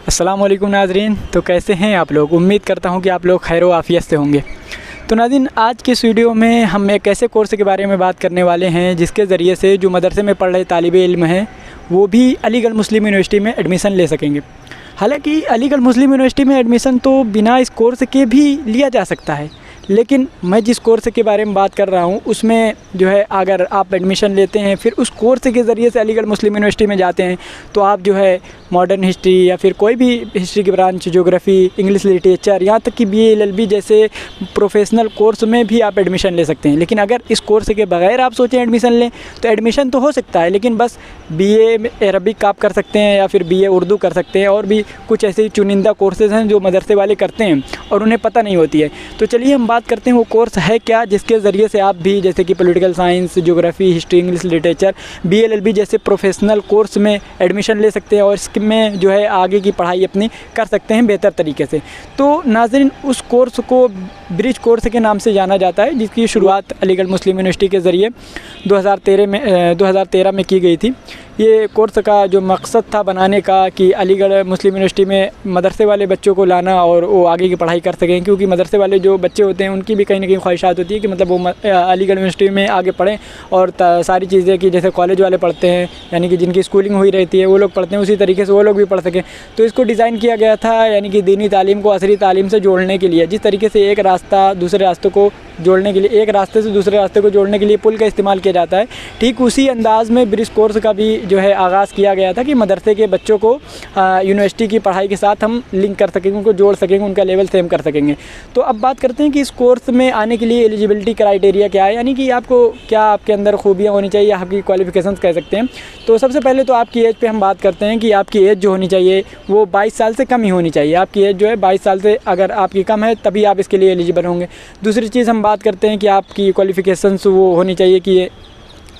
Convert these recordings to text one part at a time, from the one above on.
अस्सलाम वालेकुम नाज़रीन। तो कैसे हैं आप लोग? उम्मीद करता हूं कि आप लोग खैर व आफ़ियत से होंगे। तो नाज़रीन, आज के इस वीडियो में हम एक ऐसे कोर्स के बारे में बात करने वाले हैं जिसके ज़रिए से जो मदरसे में पढ़ रहे तालिबे इल्म हैं वो भी अलीगढ़ मुस्लिम यूनिवर्सिटी में एडमिशन ले सकेंगे। हालांकि अलीगढ़ मुस्लिम यूनिवर्सिटी में एडमिशन तो बिना इस कोर्स के भी लिया जा सकता है, लेकिन मैं जिस कोर्स के बारे में बात कर रहा हूँ उसमें जो है अगर आप एडमिशन लेते हैं फिर उस कोर्स के ज़रिए से अलीगढ़ मुस्लिम यूनिवर्सिटी में जाते हैं तो आप जो है मॉडर्न हिस्ट्री या फिर कोई भी हिस्ट्री की ब्रांच, ज्योग्राफ़ी, इंग्लिश लिटरेचर, यहाँ तक कि BA LLB जैसे प्रोफेशनल कोर्स में भी आप एडमिशन ले सकते हैं। लेकिन अगर इस कोर्स के बगैर आप सोचें एडमिशन लें तो एडमिशन तो हो सकता है, लेकिन बस BA अरबिक आप कर सकते हैं या फिर BA उर्दू कर सकते हैं, और भी कुछ ऐसे चुनिंदा कोर्सेज़ हैं जो मदरसे वाले करते हैं और उन्हें पता नहीं होती है। तो चलिए हम बात करते हैं वो कोर्स है क्या जिसके ज़रिए से आप भी जैसे कि political science, geography, history, English literature, BA LLB जैसे प्रोफेशनल कोर्स में एडमिशन ले सकते हैं और इसमें जो है आगे की पढ़ाई अपनी कर सकते हैं बेहतर तरीके से। तो नाज़रीन, उस कोर्स को ब्रिज कोर्स के नाम से जाना जाता है जिसकी शुरुआत अलीगढ़ मुस्लिम यूनिवर्सिटी के ज़रिए 2013 में की गई थी। ये कोर्स का जो मकसद था बनाने का कि अलीगढ़ मुस्लिम यूनिवर्सिटी में मदरसे वाले बच्चों को लाना और वो आगे की पढ़ाई कर सकें, क्योंकि मदरसे वाले जो बच्चे होते हैं उनकी भी कहीं ना कहीं ख्वाहिशात होती है कि मतलब वो अलीगढ़ यूनिवर्सिटी में आगे पढ़ें और सारी चीज़ें कि जैसे कॉलेज वाले पढ़ते हैं, यानी कि जिनकी स्कूलिंग हुई रहती है वो लोग पढ़ते हैं, उसी तरीके से वो लोग भी पढ़ सकें। तो इसको डिज़ाइन किया गया था यानी कि दीनी तालीम को असरी तालीम से जोड़ने के लिए। जिस तरीके से एक रास्ता दूसरे रास्ते को जोड़ने के लिए, एक रास्ते से दूसरे रास्ते को जोड़ने के लिए पुल का इस्तेमाल किया जाता है, ठीक उसी अंदाज़ में ब्रिज कोर्स का भी जो है आगाज़ किया गया था कि मदरसे के बच्चों को यूनिवर्सिटी की पढ़ाई के साथ हम लिंक कर सकेंगे, उनको जोड़ सकेंगे, उनका लेवल सेम कर सकेंगे। तो अब बात करते हैं कि इस कोर्स में आने के लिए एलिजिबिलिटी क्राइटेरिया क्या है, यानी कि आपको क्या आपके अंदर खूबियाँ होनी चाहिए, आपकी क्वालिफिकेशंस कह सकते हैं। तो सबसे पहले तो आपकी एज पे हम बात करते हैं कि आपकी एज जो होनी चाहिए वो 22 साल से कम ही होनी चाहिए। आपकी एज जो है 22 साल से अगर आपकी कम है तभी आप इसके लिए एलिजिबल होंगे। दूसरी चीज़ हम बात करते हैं कि आपकी क्वालिफिकेशंस वो होनी चाहिए कि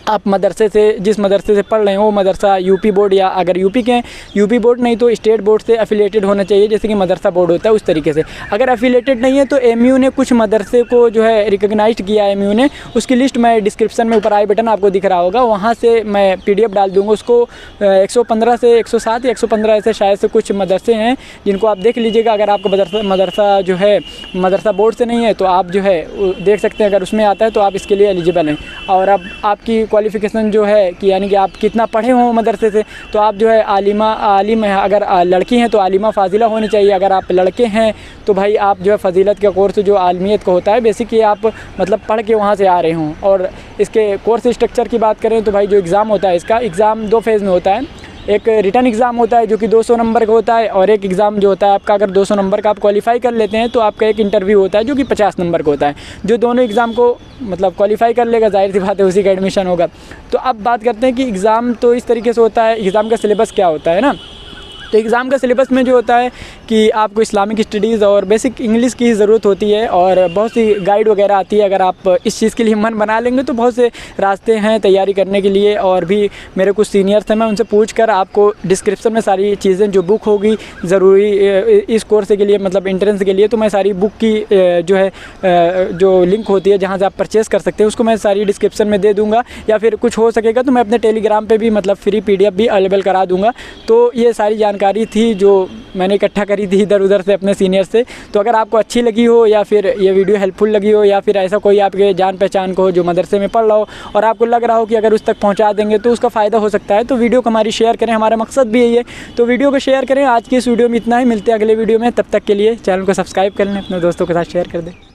आप मदरसे से, जिस मदरसे से पढ़ रहे हैं वो मदरसा यूपी बोर्ड, या अगर यूपी के यूपी बोर्ड नहीं तो स्टेट बोर्ड से एफिलेटेड होना चाहिए, जैसे कि मदरसा बोर्ड होता है उस तरीके से। अगर एफिलेटेड नहीं है तो MU ने कुछ मदरसे को जो है रिकग्नाइज्ड किया है, MU ने, उसकी लिस्ट मैं डिस्क्रिप्शन में ऊपर आई बटन आपको दिख रहा होगा, वहाँ से मैं PDF डाल दूँगा उसको। 115 से 107 या 115 ऐसे शायद से कुछ मदरसे हैं जिनको आप देख लीजिएगा। अगर आपका मदरसा जो है मदरसा बोर्ड से नहीं है तो आप जो है देख सकते हैं, अगर उसमें आता है तो आप इसके लिए एलिजिबल हैं। और अब आपकी क्वालिफ़िकेशन जो है कि यानी कि आप कितना पढ़े हों मदरसे से, तो आप जो है आलिम है, अगर लड़की हैं तो आलिमा फ़ाजिला होनी चाहिए, अगर आप लड़के हैं तो भाई आप जो है फ़जीलत का कोर्स जो आलमियत का होता है बेसिकली आप मतलब पढ़ के वहाँ से आ रहे हों। और इसके कोर्स स्ट्रक्चर की बात करें तो भाई जो एग्ज़ाम होता है, इसका एग्ज़ाम 2 फेज़ में होता है। एक रिटर्न एग्ज़ाम होता है जो कि 200 नंबर का होता है, और एक एग्ज़ाम जो होता है आपका, अगर 200 नंबर का आप क्वालिफाई कर लेते हैं तो आपका एक इंटरव्यू होता है जो कि 50 नंबर का होता है। जो दोनों एग्ज़ाम को मतलब क्वालिफाई कर लेगा, जाहिर सी बात है उसी का एडमिशन होगा। तो अब बात करते हैं कि एग्ज़ाम तो इस तरीके से होता है, एग्ज़ाम का सिलेबस क्या होता है ना। तो एग्ज़ाम का सिलेबस में जो होता है कि आपको इस्लामिक स्टडीज़ और बेसिक इंग्लिश की ज़रूरत होती है, और बहुत सी गाइड वगैरह आती है। अगर आप इस चीज़ के लिए मन बना लेंगे तो बहुत से रास्ते हैं तैयारी करने के लिए, और भी मेरे कुछ सीनियर्स हैं, मैं उनसे पूछ कर आपको डिस्क्रिप्शन में सारी चीज़ें जो बुक होगी ज़रूरी इस कोर्स के लिए, मतलब एंट्रेंस के लिए, तो मैं सारी बुक की जो है जो लिंक होती है जहाँ से आप परचेज़ कर सकते हैं उसको मैं सारी डिस्क्रिप्शन में दे दूँगा, या फिर कुछ हो सकेगा तो मैं अपने टेलीग्राम पर भी मतलब फ्री PDF भी अवेलेबल करा दूँगा। तो ये सारी जानकारी थी जो मैंने इकट्ठा करी थी इधर उधर से अपने सीनियर से। तो अगर आपको अच्छी लगी हो या फिर ये वीडियो हेल्पफुल लगी हो, या फिर ऐसा कोई आपके जान पहचान को हो जो मदरसे में पढ़ रहा हो और आपको लग रहा हो कि अगर उस तक पहुंचा देंगे तो उसका फ़ायदा हो सकता है, तो वीडियो को हमारी शेयर करें, हमारा मकसद भी यही है। तो वीडियो को शेयर करें। आज की इस वीडियो में इतना ही, मिलते हैं अगले वीडियो में, तब तक के लिए चैनल को सब्सक्राइब कर लें, अपने दोस्तों के साथ शेयर कर दें।